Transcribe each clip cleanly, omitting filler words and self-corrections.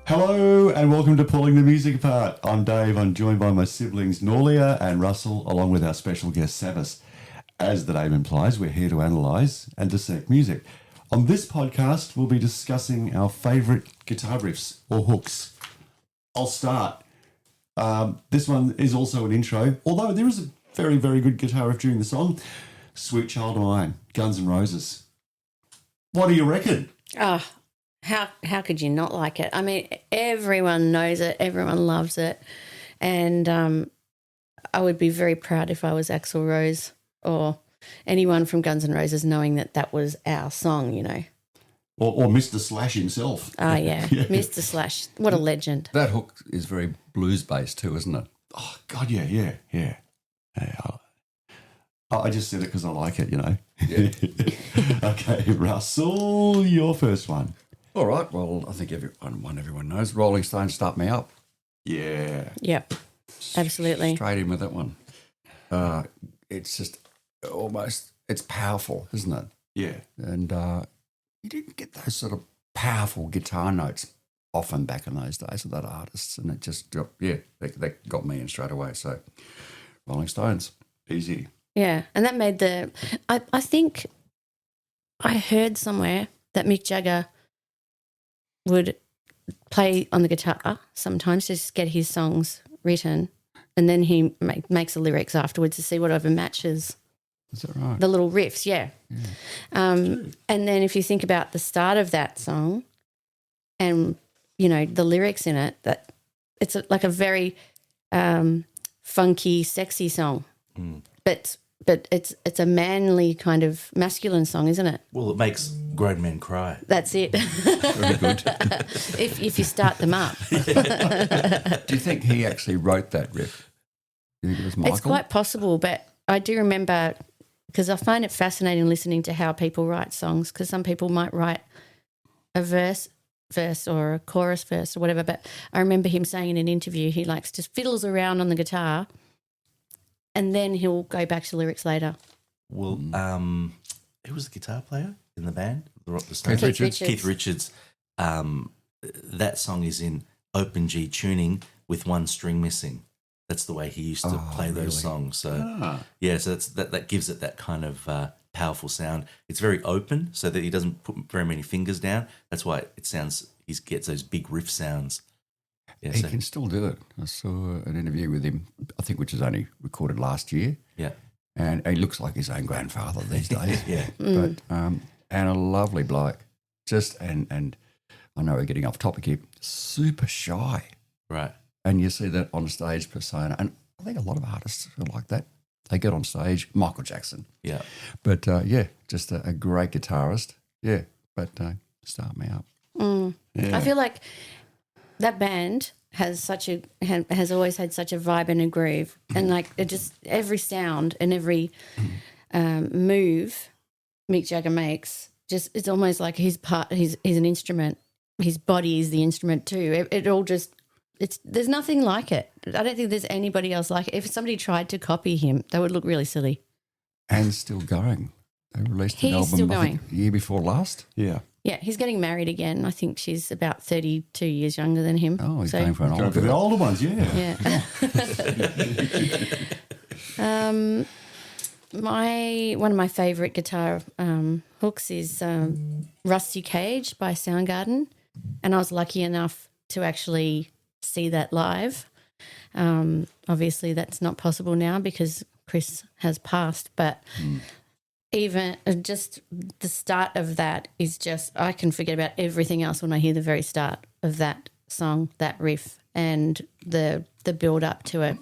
Hello and welcome to Pulling the Music Apart. I'm Dave. I'm joined by my siblings Norliah and Russell, along with our special guest Savvas. As the name implies, we're here to analyse and dissect music. On this podcast, we'll be discussing our favourite guitar riffs or hooks. I'll start. This one is also an intro, although there is a very, very good guitar riff during the song. Sweet Child of Mine, Guns N' Roses. What do you reckon? Oh, how could you not like it? I mean, everyone knows it, everyone loves it, and I would be very proud if I was Axl Rose or anyone from Guns N' Roses knowing that that was our song, you know. Or Mr. Slash himself. Oh, yeah. Mr. Slash. What a legend. That hook is very blues-based too, isn't it? Oh, God, yeah. I just said it because I like it, you know. Yeah. Okay, Russell, your first one. All right, well, I think everyone knows. Rolling Stones, Start Me Up. Yeah. Yep, absolutely. Straight in with that one. It's just almost, it's powerful, isn't it? Yeah. And you didn't get those sort of powerful guitar notes often back in those days with that artists, and it just, that got me in straight away. So, Rolling Stones. Easy. Yeah, and that made I think I heard somewhere that Mick Jagger would play on the guitar sometimes to just get his songs written, and then he makes the lyrics afterwards to see whatever matches. Is that right? The little riffs, yeah. And then if you think about the start of that song and, you know, the lyrics in it, that it's like a very funky, sexy song. But it's a manly kind of masculine song, isn't it? Well, it makes grown men cry. That's it. Very good. if you start them up. Do you think he actually wrote that riff? Do you think it was Michael? It's quite possible, but I do remember, because I find it fascinating listening to how people write songs, because some people might write a verse or a chorus verse or whatever, but I remember him saying in an interview he likes just fiddles around on the guitar and then he'll go back to lyrics later. Well, who was the guitar player in the band? Keith Richards. Keith Richards. That song is in open G tuning with one string missing. That's the way he used to play those songs. So, so that gives it that kind of powerful sound. It's very open, so that he doesn't put very many fingers down. That's why he gets those big riff sounds. Yeah, He can still do it. I saw an interview with him, I think, which was only recorded last year. Yeah. And he looks like his own grandfather these days. Yeah. But and a lovely bloke. And I know we're getting off topic here, super shy. Right. And you see that on stage persona. And I think a lot of artists are like that. They get on stage, Michael Jackson. Yeah. But, just a great guitarist. Yeah, but Start Me Up. Yeah. I feel like that band has always had such a vibe and a groove, and like it just every sound and every move Mick Jagger makes, just it's almost like he's an instrument. His body is the instrument too. It all just there's nothing like it. I don't think there's anybody else like it. If somebody tried to copy him, they would look really silly. And still going. They released an He's album still I going. think, the year before last. Yeah. Yeah, he's getting married again. I think she's about 32 years younger than him. Oh, he's going for an Going old for the girl. older ones, yeah. One of my favourite guitar hooks is Rusty Cage by Soundgarden, and I was lucky enough to actually see that live. Obviously, that's not possible now because Chris has passed, but even just the start of that is just, I can forget about everything else when I hear the very start of that song, that riff, and the build up to it,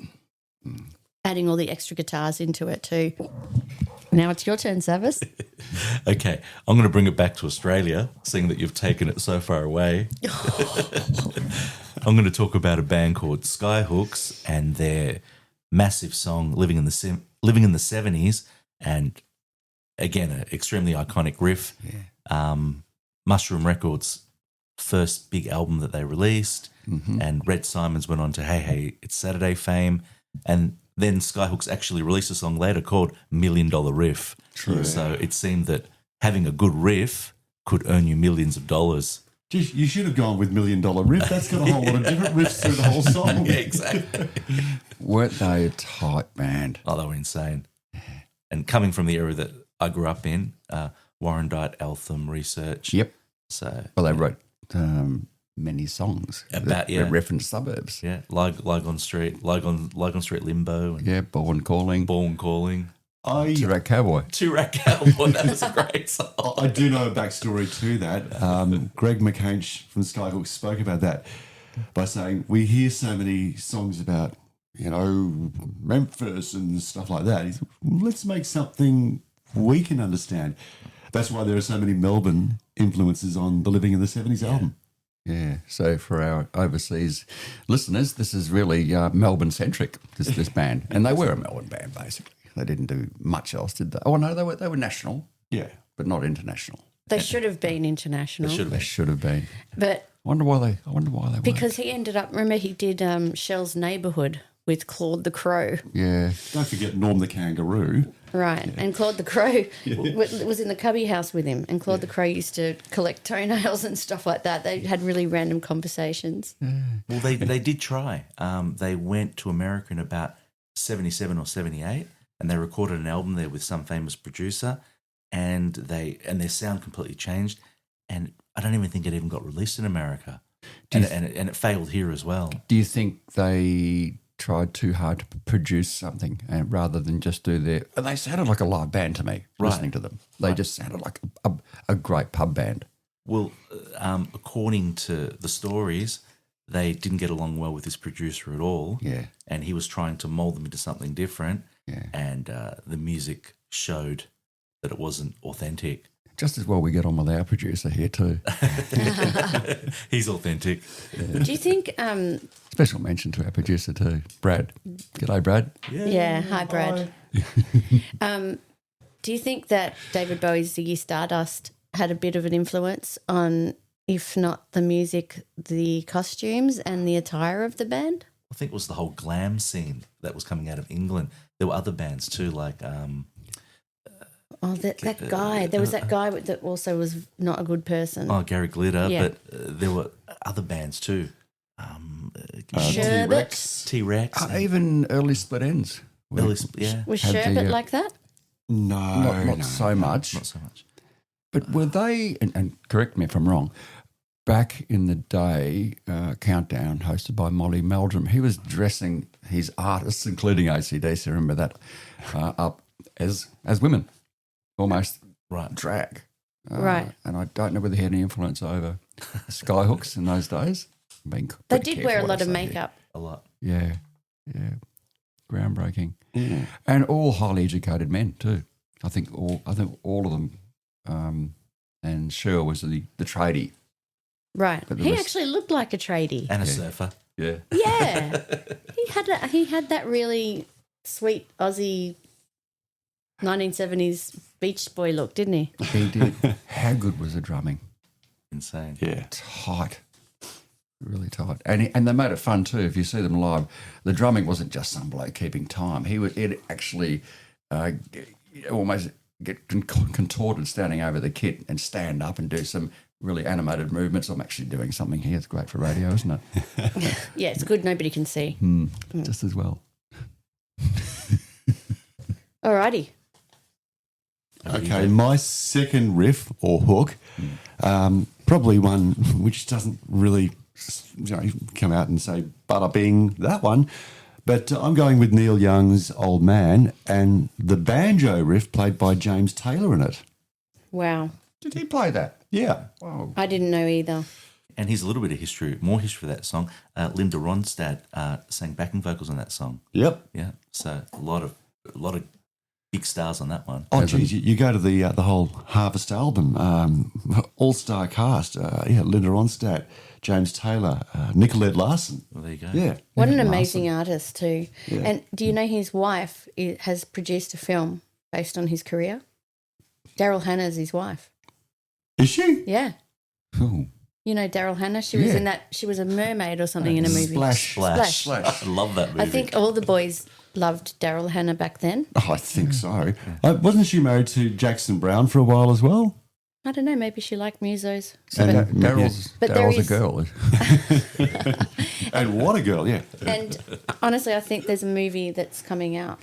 adding all the extra guitars into it too. Now it's your turn, Savvas. Okay, I'm going to bring it back to Australia, seeing that you've taken it so far away. I'm going to talk about a band called Skyhooks and their massive song "Living in the 70s," and again, an extremely iconic riff. Yeah. Mushroom Records' first big album that they released, and Red Simons went on to Hey Hey It's Saturday fame, and then Skyhooks actually released a song later called $1 Million Riff. True. So it seemed that having a good riff could earn you millions of dollars. Geez, you should have gone with $1 Million Riff. That's got a whole lot of different riffs through the whole song. Yeah, exactly. Weren't they a tight band? Oh, they were insane. And coming from the era that I grew up in, Warrandyte, Eltham, Research. Yep. So Well, they wrote many songs About- that reference suburbs. yeah, Lygon Street, Lygon Street Limbo, and Yeah, Born Calling, Born Calling. Two-Rat Cowboy. Two Rat Cowboy. That was a great song. I do know a backstory to that. Greg McCainch from Skyhooks spoke about that by saying, we hear so many songs about, Memphis and stuff like that. He said, let's make something we can understand. That's why there are so many Melbourne influences on the Living in the 70s album. Yeah, so for our overseas listeners, this is really Melbourne-centric, this band. And they were a Melbourne band, basically. They didn't do much else, did they? Oh, no, they were national, Yeah. but not international. They should have been international. They should have been. But I wonder why they weren't. because he ended up, remember he did Shell's Neighbourhood with Claude the Crow. Yeah. Don't forget Norm the Kangaroo. Right. And Claude the Crow was in the cubby house with him. And Claude the Crow used to collect toenails and stuff like that. They had really random conversations. Well, they did try. They went to America in about 77 or 78, and they recorded an album there with some famous producer, and their sound completely changed. And I don't even think it even got released in America, and it failed here as well. Do you think they tried too hard to produce something rather than just do their... And they sounded like a live band to me, listening to them. They just sounded like a great pub band. Well, according to the stories, they didn't get along well with this producer at all. Yeah. And he was trying to mold them into something different. Yeah. And the music showed that it wasn't authentic. Just as well we get on with our producer here too. He's authentic. Do you think... Special mention to our producer too, Brad. G'day, Brad. Yeah, hi, Brad. Do you think that David Bowie's Ziggy Stardust had a bit of an influence on, if not the music, the costumes and the attire of the band? I think it was the whole glam scene that was coming out of England. There were other bands too, like... that guy. There was that guy that also was not a good person. Oh, Gary Glitter, Yeah. but there were other bands too. Sherbet. T-Rex. Even early Split Ends. Yeah. Was Had the, Sherbet like that? No. Not so much. Not so much. But were they, and correct me if I'm wrong, back in the day, Countdown, hosted by Molly Meldrum, he was dressing his artists, including AC/DC, remember that, up as women, almost Right. drag. Right. And I don't know whether he had any influence over Skyhooks in those days. They Pretty did wear a careful lot what I of say here. makeup. A lot. Yeah. Groundbreaking. And all highly educated men too. I think all of them. And Sher was the tradie. Right. But the He rest- actually looked like a tradie. And a surfer. Yeah. Yeah. He had that really sweet Aussie 1970s Beach Boy look, didn't he? He did. How good was the drumming? Insane. Yeah. Tight. Really tight. And they made it fun too. If you see them live, the drumming wasn't just some bloke keeping time. He'd actually almost get contorted standing over the kit and stand up and do some really animated movements. I'm actually doing something here. It's great for radio, isn't it? Yeah, it's good. Nobody can see. Just as well. Alrighty. Okay, my second riff or hook, probably one which doesn't really come out and say bada bing, that one, but I'm going with Neil Young's Old Man and the banjo riff played by James Taylor in it. Wow. Did he play that? Yeah. Wow. I didn't know either. And here's a little bit of history, more history for that song. Linda Ronstadt sang backing vocals on that song. Yep. Yeah, so a lot of big stars on that one. Oh, geez, you go to the whole Harvest album, all-star cast, Linda Ronstadt, James Taylor, Nicolette Larson. Well, there you go. Yeah. What an Larson. amazing artist too. Yeah. And do you know his wife has produced a film based on his career? Daryl Hannah's his wife. Is she? Yeah. Ooh. You know Daryl Hannah? She was Yeah. in that. She was a mermaid or something in a movie. Splash. Splash. I love that movie. I think all the boys loved Daryl Hannah back then. Oh, I think so. Wasn't she married to Jackson Brown for a while as well? I don't know. Maybe she liked musos. And But there Daryl's a is- girl. And what a girl, yeah. And honestly, I think there's a movie that's coming out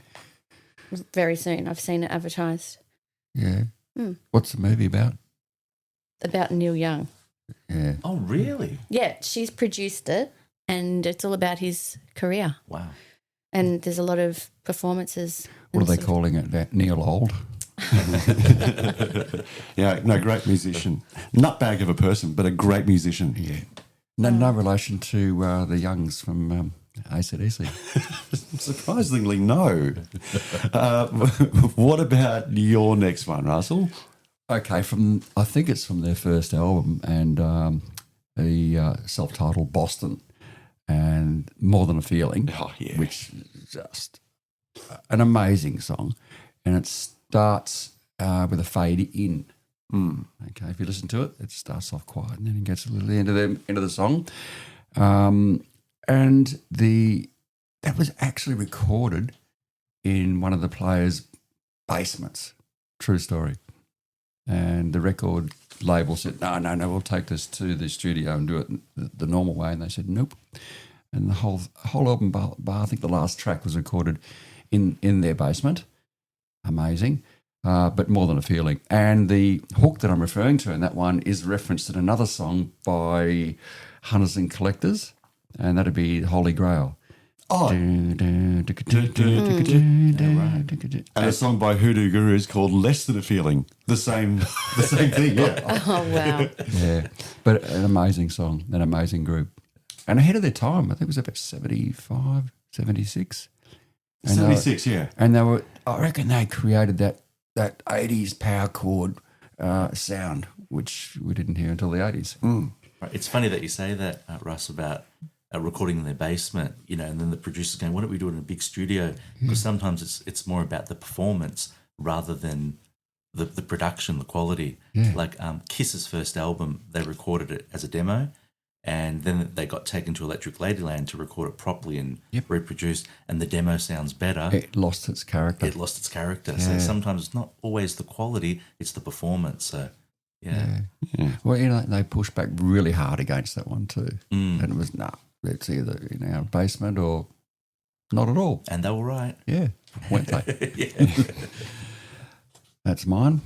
very soon. I've seen it advertised Yeah. What's the movie about? about Neil Young. Yeah. Oh, really? Yeah, she's produced it, and it's all about his career. Wow. And there's a lot of performances. What are and they sort of- calling it? Neil Old? Yeah, no, great musician. Nutbag of a person, but a great musician. Yeah. No relation to the Youngs from AC/DC. Surprisingly, no. What about your next one, Russell? Okay, I think it's from their first album, and the self-titled Boston, and More Than a Feeling, Oh, yeah. which is just an amazing song, and it starts with a fade in. Okay, if you listen to it, it starts off quiet, and then it gets a little into the song, and that was actually recorded in one of the players' basements. True story. And the record label said, no, we'll take this to the studio and do it the normal way. And they said, nope. And the whole album, bar, I think the last track was recorded in their basement. Amazing. But More Than a Feeling. And the hook that I'm referring to in that one is referenced in another song by Hunters and Collectors, and that'd be Holy Grail. Oh, And and a song by Hoodoo Guru is called Less Than a Feeling. The same thing, yeah. Oh, wow. Yeah, but an amazing song, an amazing group. And ahead of their time, I think it was about 75, 76. And 76, yeah. And they were, I reckon they created that 80s power chord sound, which we didn't hear until the 80s. Right. It's funny that you say that, Russ, about recording in their basement, and then the producer's going, why don't we do it in a big studio? Because sometimes it's more about the performance rather than the production, the quality. Yeah. Like Kiss's first album, they recorded it as a demo, and then they got taken to Electric Ladyland to record it properly and reproduce, and the demo sounds better. It lost its character. It lost its character. So sometimes it's not always the quality, it's the performance. So, yeah. Well, they pushed back really hard against that one too. And it was, it's either in our basement or not at all. And they were right. Yeah, weren't they? That's mine.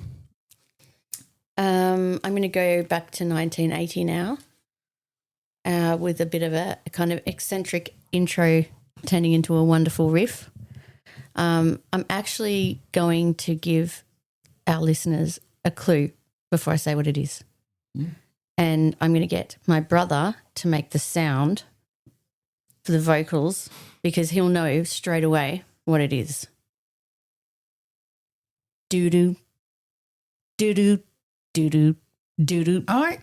I'm going to go back to 1980 now with a bit of a kind of eccentric intro turning into a wonderful riff. I'm actually going to give our listeners a clue before I say what it is. And I'm going to get my brother to make the sound for the vocals because he'll know straight away what it is. Doo-doo, doo-doo, doo-doo, doo-doo. I.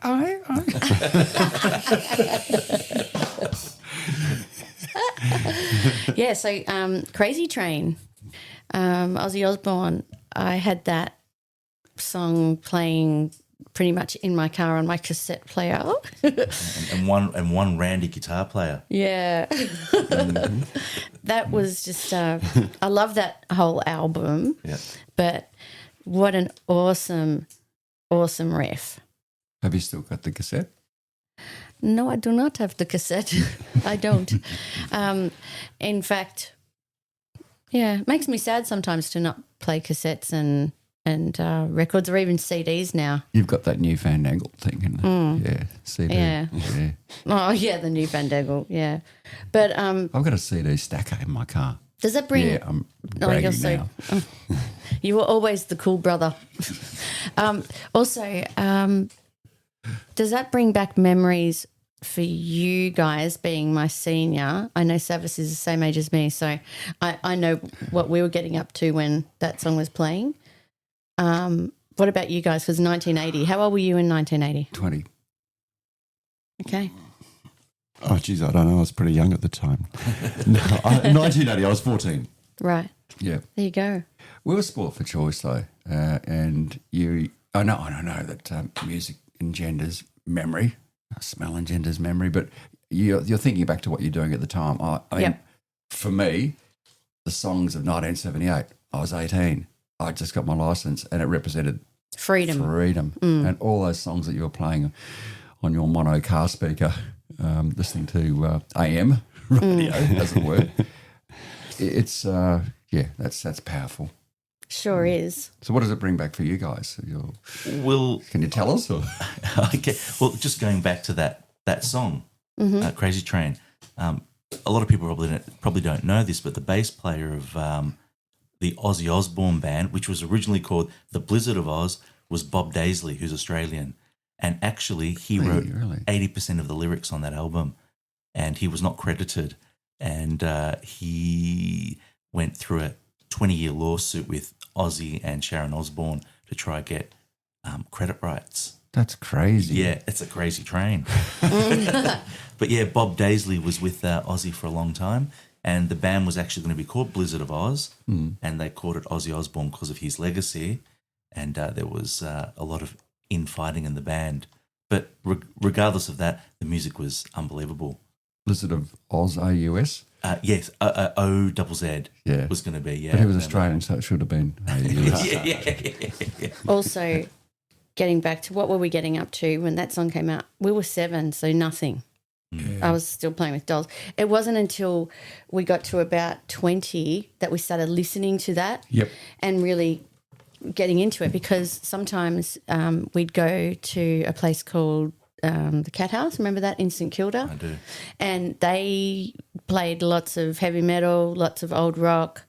Yeah, so Crazy Train, Ozzy Osbourne, I had that song playing pretty much in my car on my cassette player. and one randy guitar player. Yeah. That was just, I love that whole album, Yeah. but what an awesome riff. Have you still got the cassette? No, I do not have the cassette. I don't. In fact, yeah, it makes me sad sometimes to not play cassettes and records or even CDs now. You've got that new fandangled thing, yeah, CD. Yeah. Yeah. Oh, yeah, the new Fandangle, yeah. But I've got a CD stacker in my car. does that bring... Yeah, I'm Oh, bragging you're so... now. You were always the cool brother. Also, does that bring back memories for you guys being my senior? I know Savvas is the same age as me, so I know what we were getting up to when that song was playing. What about you guys? Because 1980, how old were you in 1980? 20. Okay. Oh, geez, I don't know. I was pretty young at the time. No, 1980, I was 14. Right. Yeah. There you go. We were spoilt for choice, though. And I know that music engenders memory, smell engenders memory, but you're thinking back to what you're doing at the time. I mean, Yep. For me, the songs of 1978, I was 18. I just got my license and it represented Freedom. And all those songs that you were playing on your mono car speaker, listening to AM radio, as it were. It's that's powerful. Sure is. So what does it bring back for you guys? Well, Can you tell us? Or? okay. Well, just going back to that song, Crazy Train. A lot of people probably don't know this, but the bass player of the Ozzy Osbourne band, which was originally called the Blizzard of Oz, was Bob Daisley, who's Australian, and actually he wrote 80% of the lyrics on that album, and he was not credited, and he went through a 20-year lawsuit with Ozzy and Sharon Osbourne to try to get credit rights. That's crazy. Yeah, it's a crazy train. But yeah, Bob Daisley was with Ozzy for a long time, and the band was actually going to be called Blizzard of Oz, and they called it Ozzy Osbourne because of his legacy, and there was a lot of infighting in the band. But regardless of that, the music was unbelievable. Blizzard of Oz, AUS? Yes, OZZ Yeah. was going to be, yeah. But he was Australian, so it should have been AUS. yeah. Also, getting back to what were we getting up to when that song came out? We were 7, so nothing. I was still playing with dolls. It wasn't until we got to about 20 that we started listening to that and really getting into it, because sometimes we'd go to a place called the Cat House. Remember that in St Kilda? I do. And they played lots of heavy metal, lots of old rock,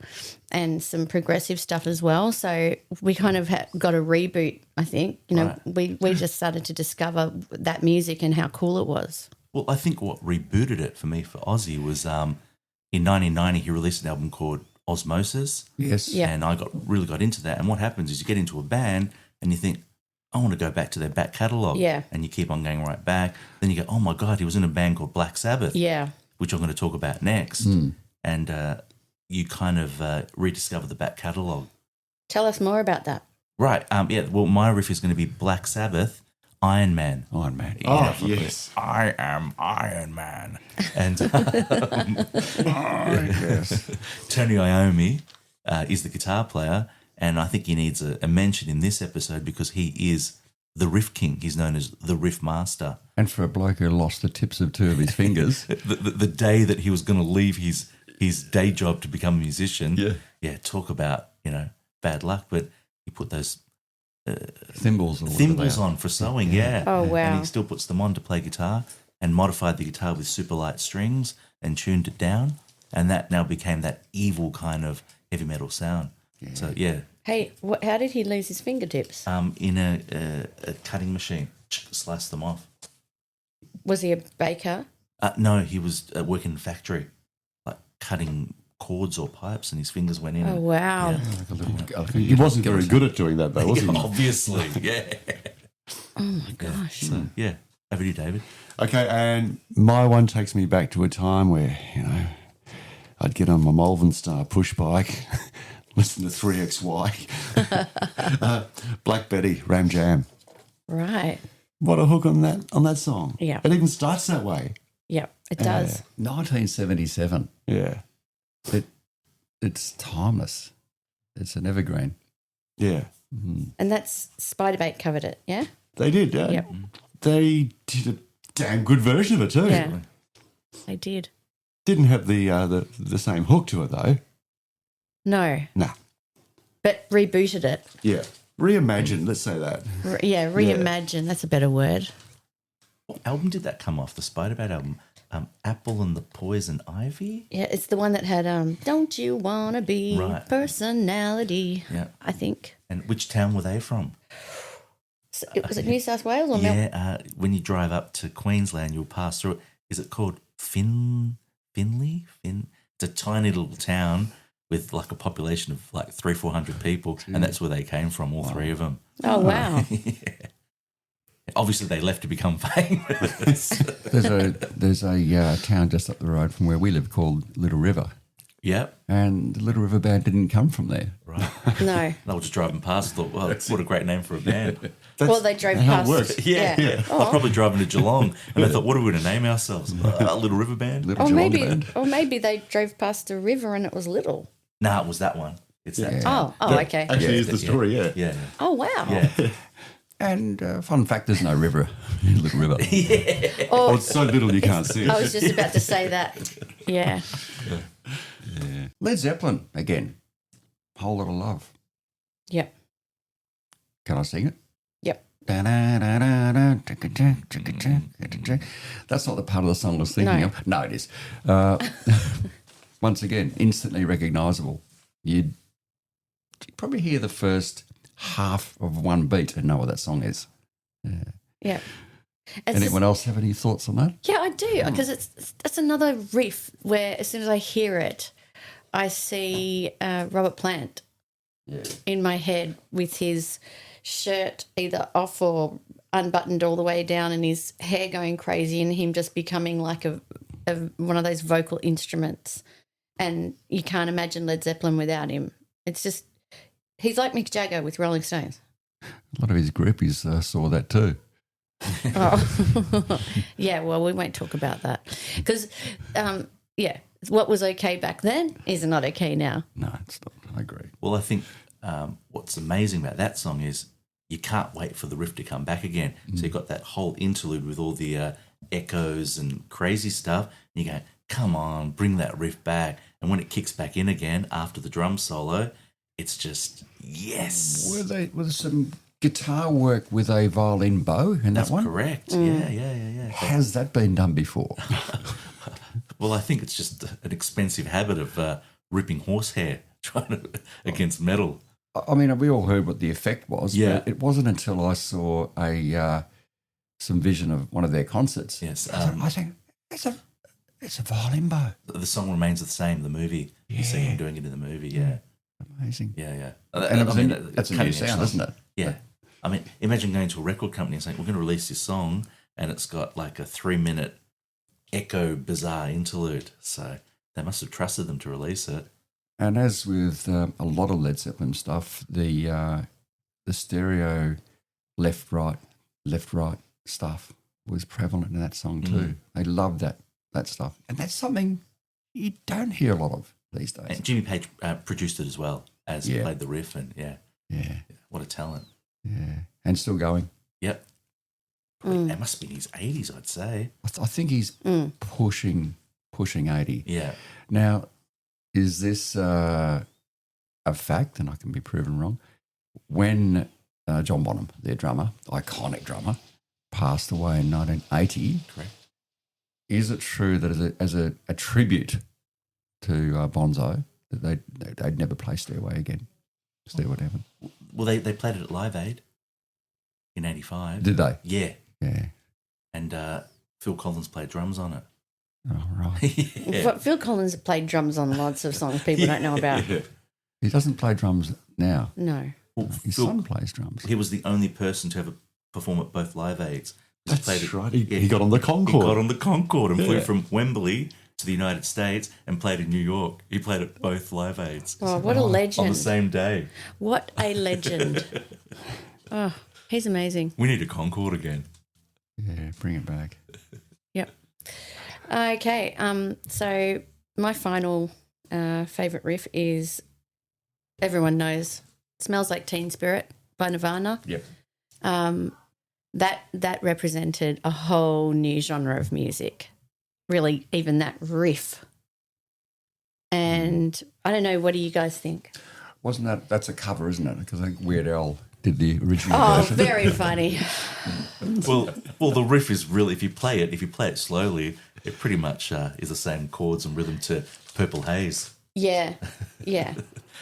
and some progressive stuff as well. So we kind of got a reboot, I think. You know, we just started to discover that music and how cool it was. Well, I think what rebooted it for me, for Ozzy, was in 1990 he released an album called Osmosis. Yes. Yeah. And I really got into that. And what happens is you get into a band and you think, I want to go back to their back catalogue. Yeah. And you keep on going right back. Then you go, oh, my God, he was in a band called Black Sabbath. Yeah. Which I'm going to talk about next. And you kind of rediscover the back catalogue. Tell us more about that. Right. Yeah. Well, my riff is going to be Black Sabbath, Iron Man. Iron Man. Oh, yes. I am Iron Man. And Yes. Tony Iommi is the guitar player, and I think he needs a mention in this episode because he is the riff king. He's known as the riff master. And for a bloke who lost the tips of 2 of his fingers. The day that he was going to leave his day job to become a musician, talk about, bad luck, but he put those Thimbles on for sewing, Oh, wow. And he still puts them on to play guitar and modified the guitar with super light strings and tuned it down, and that now became that evil kind of heavy metal sound. Yeah. So, yeah. Hey, how did he lose his fingertips? In a cutting machine, sliced them off. Was he a baker? No, he was working in a factory, like cutting cords or pipes, and his fingers went in. Oh, wow. Yeah. He wasn't very good at doing that, though, was he? Obviously, yeah. Oh, my gosh. So, yeah. Over to you, David. Okay, and my one takes me back to a time where, I'd get on my Malvern Star push bike, listen to 3XY, Black Betty, Ram Jam. Right. What a hook on that song. Yeah. It even starts that way. Yeah, it does. 1977. Yeah. It's timeless. It's an evergreen. Yeah. And that's Spiderbait covered it, yeah? They did, yeah. Yep. They did a damn good version of it too. Yeah. They did. Didn't have the same hook to it though. No. Nah. But rebooted it. Yeah. Reimagined, let's say that. Reimagine. That's a better word. What album did that come off? The Spider-Bat album? Apple and the Poison Ivy? Yeah, it's the one that had Don't You Wanna Be Personality, Yeah. I think. And which town were they from? So, was it New South Wales or when you drive up to Queensland, you'll pass through it. Is it called Finley? It's a tiny little town with like a population of like 300-400 people, and that's where they came from, all three of them. Oh, wow. Yeah. Obviously, they left to become famous. There's a town just up the road from where we live called Little River. Yep. And the Little River Band didn't come from there. Right. No. They were just driving past, thought, well, what a great name for a band. Well, they drove how past. it works. Yeah. Oh. I'm probably driving to Geelong, and I thought, what are we going to name ourselves? Little River Band? Little Or Geelong maybe, Band. or maybe they drove past a river and it was little. Nah, it was that one. It's that. That okay. Actually, is the story. Yeah. Yeah. Oh, wow. Yeah. And fun fact, there's no river in Little River. Oh, it's so little you can't see. I was just about to say that. Yeah. Led Zeppelin, again, Whole Lot of Love. Yep. Can I sing it? Yep. That's not the part of the song I was thinking No. of. No, it is. Once again, instantly recognisable. You'd probably hear the first half of one beat and know what that song is. Yeah. Anyone else have any thoughts on that? Yeah, I do, because it's another riff where as soon as I hear it, I see Robert Plant in my head with his shirt either off or unbuttoned all the way down and his hair going crazy and him just becoming like a one of those vocal instruments. And you can't imagine Led Zeppelin without him. It's just, he's like Mick Jagger with Rolling Stones. A lot of his groupies saw that too. Oh, yeah, well, we won't talk about that because, what was okay back then is not okay now. No, it's not. I agree. Well, I think what's amazing about that song is you can't wait for the riff to come back again. So you've got that whole interlude with all the echoes and crazy stuff. And you go, come on, bring that riff back. And when it kicks back in again after the drum solo, it's just, yes. Were there some guitar work with a violin bow in That's that one? correct. Yeah. Has that been done before? Well, I think it's just an expensive habit of ripping horsehair trying to against metal. I mean, we all heard what the effect was, Yeah. but it wasn't until I saw some vision of one of their concerts. Yes. I think it's a violin bow. The song remains the same. The movie, you see him doing it in the movie. Yeah, Amazing. yeah. And that's a new sound, isn't it? Yeah. I mean, imagine going to a record company and saying, we're going to release this song, and it's got like a 3-minute echo bizarre interlude. So they must have trusted them to release it. And as with a lot of Led Zeppelin stuff, the stereo left right stuff was prevalent in that song too. They loved that stuff, and that's something you don't hear a lot of these days. And Jimmy Page produced it as well as he played the riff, and yeah, what a talent. Yeah, and still going. Yep. It must be in his 80s, I'd say. I think he's pushing 80. Yeah. Now, is this a fact, and I can be proven wrong, when John Bonham, their drummer, iconic drummer, passed away in 1980, Correct. is it true that as a tribute to Bonzo, that they'd never play Stairway again? Stairway to Heaven. Well, they played it at Live Aid in 85. Did they? Yeah. Yeah. And Phil Collins played drums on it. Oh, right. But Phil Collins played drums on lots of songs people don't know about. He doesn't play drums now. No. Well, His son plays drums. He was the only person to ever perform at both Live Aids. That's right. He got on the He Concorde. got on the Concorde and flew from Wembley to the United States and played in New York. He played at both Live Aids Oh, what a on the legend. same day. What a legend. Oh, he's amazing. We need a Concorde again. Yeah, bring it back. Yep. Okay. So my final favourite riff is, everyone knows, Smells Like Teen Spirit by Nirvana. Yep. That represented a whole new genre of music. Really, even that riff. And I don't know, what do you guys think? Wasn't that's a cover, isn't it? Because I think Weird Al did the original Oh, version. very funny. Well, the riff is really, if you play it slowly, it pretty much is the same chords and rhythm to Purple Haze. Yeah.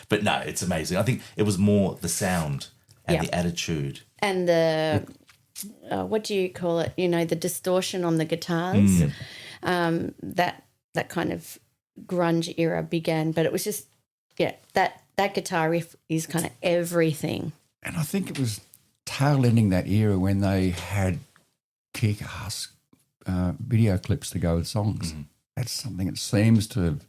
But no, it's amazing. I think it was more the sound and Yeah. the attitude. And the, what do you call it? You know, the distortion on the guitars. That kind of grunge era began. But it was just, that guitar riff is kind of everything. And I think it was tail ending that era when they had kick-ass video clips to go with songs. That's something that seems to have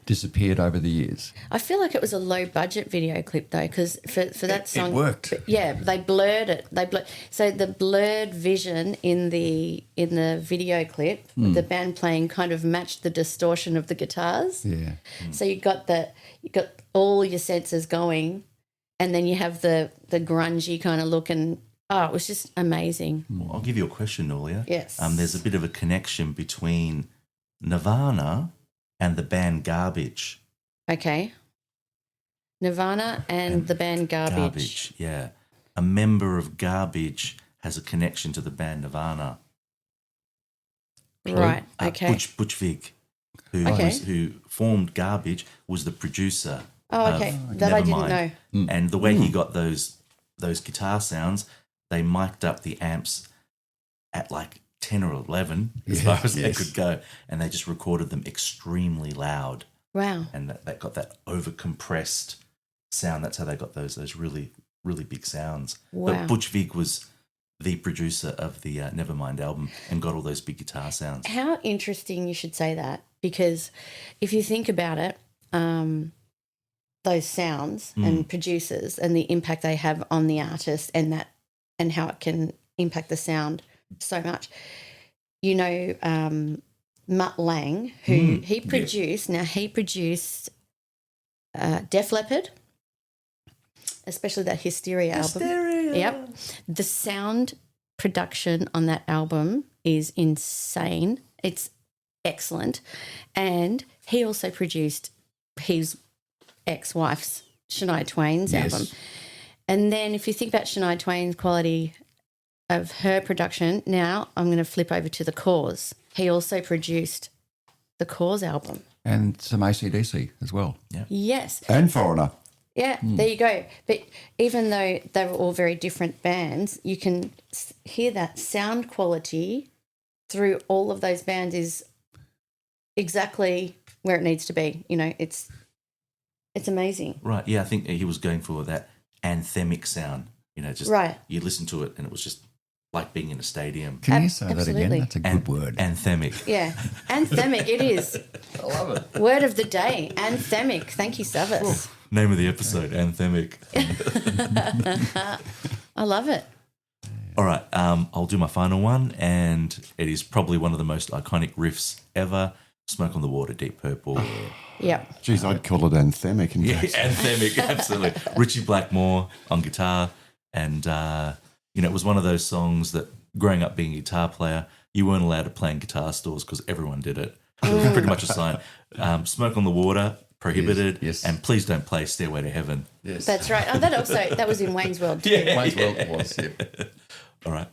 disappeared over the years. I feel like it was a low budget video clip though, because for that song, It worked. Yeah, they blurred it. So the blurred vision in the video clip, the band playing kind of matched the distortion of the guitars. Yeah. So you got all your senses going, and then you have the grungy kind of look, and it was just amazing. Well, I'll give you a question, Norliah. Yes. There's a bit of a connection between Nirvana and the band Garbage. Okay. Nirvana and the band Garbage. Yeah. A member of Garbage has a connection to the band Nirvana. Right. Okay. Butch Vig, who formed Garbage, was the producer. Oh, okay. That I didn't know. And the way he got those guitar sounds, they mic'd up the amps at like 10 or 11 as far as they could go, and they just recorded them extremely loud. Wow. And that got that over-compressed sound. That's how they got those really, really big sounds. Wow. But Butch Vig was the producer of the Nevermind album and got all those big guitar sounds. How interesting you should say that, because if you think about it, those sounds and producers and the impact they have on the artist and how it can impact the sound so much. You know, Mutt Lange, who he produced. Now he produced Def Leppard, especially that Hysteria album. Yep. The sound production on that album is insane. It's excellent. And he also produced his ex-wife's Shania Twain's album. And then if you think about Shania Twain's quality of her production, now I'm going to flip over to The Cause. He also produced The Cause album. And some AC/DC as well. Yeah. Yes. And Foreigner. Yeah, there you go. But even though they were all very different bands, you can hear that sound quality through all of those bands is exactly where it needs to be. You know, it's amazing. Right, yeah, I think he was going for that anthemic sound. You know, just you listen to it and it was just like being in a stadium. Can you say that Absolutely. again? That's a good word. Anthemic. Yeah, anthemic it is. I love it. Word of the day, anthemic. Thank you, Savvas. Name of the episode, Anthemic. I love it. All right, I'll do my final one, and it is probably one of the most iconic riffs ever. Smoke on the Water, Deep Purple. Yep. Geez, I'd call it anthemic. In Yeah, fact. anthemic, absolutely. Richie Blackmore on guitar, and it was one of those songs that, growing up being a guitar player, you weren't allowed to play in guitar stores because everyone did it. It was pretty much a sign. Smoke on the Water, prohibited, Yes. and please don't play Stairway to Heaven. Yes. That's right. Oh, that was in Wayne's World too. Wayne's World was, yeah. All right,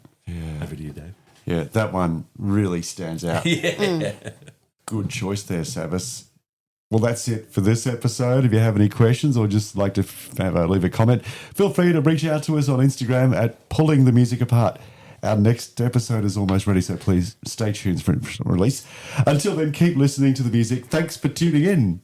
over to you, Dave. Yeah, that one really stands out. Yeah. Good choice there, Savvas. Well, that's it for this episode. If you have any questions or just like to leave a comment, feel free to reach out to us on Instagram at Pulling the Music Apart. Our next episode is almost ready, so please stay tuned for release. Until then, keep listening to the music. Thanks for tuning in.